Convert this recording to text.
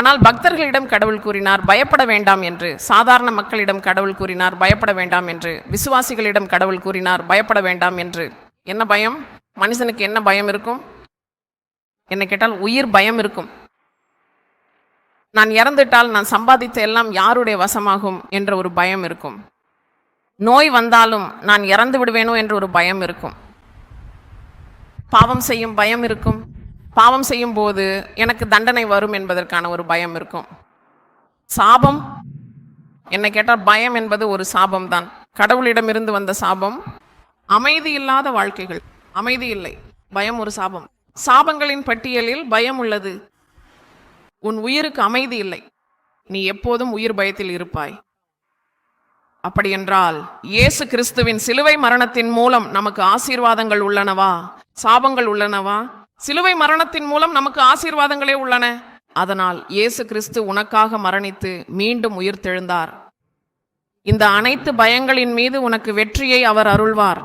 ஆனால் பக்தர்களிடம் கடவுள் கூறினார் பயப்பட வேண்டாம் என்று. சாதாரண மக்களிடம் கடவுள் கூறினார் பயப்பட வேண்டாம் என்று. விசுவாசிகளிடம் கடவுள் கூறினார் பயப்பட வேண்டாம் என்று. என்ன பயம்? மனுஷனுக்கு என்ன பயம் இருக்கும்? என்ன கேட்டால் உயிர் பயம் இருக்கும். நான் இறந்துட்டால் நான் சம்பாதித்த எல்லாம் யாருடைய வசமாகும் என்ற ஒரு பயம் இருக்கும். நோய் வந்தாலும் நான் இறந்து விடுவேனோ என்ற ஒரு பயம் இருக்கும். பாவம் செய்யும் பயம் இருக்கும். பாவம் செய்யும் போது எனக்கு தண்டனை வரும் என்பதற்கான ஒரு பயம் இருக்கும். சாபம், என்ன கேட்டால் பயம் என்பது ஒரு சாபம்தான். கடவுளிடமிருந்து வந்த சாபம். அமைதி இல்லாத வாழ்க்கைகள், அமைதி இல்லை, பயம் ஒரு சாபம். சாபங்களின் பட்டியலில் பயம் உள்ளது. உன் உயிருக்கு அமைதி இல்லை, நீ எப்போதும் உயிர் பயத்தில் இருப்பாய். அப்படியென்றால் இயேசு கிறிஸ்துவின் சிலுவை மரணத்தின் மூலம் நமக்கு ஆசீர்வாதங்கள் உள்ளனவா, சாபங்கள் உள்ளனவா? சிலுவை மரணத்தின் மூலம் நமக்கு ஆசீர்வாதங்களே உள்ளன. அதனால் இயேசு கிறிஸ்து உனக்காக மரணித்து மீண்டும் உயிர்த்தெழுந்தார். இந்த அனைத்து பயங்களின் மீது உனக்கு வெற்றியை அவர் அருள்வார்.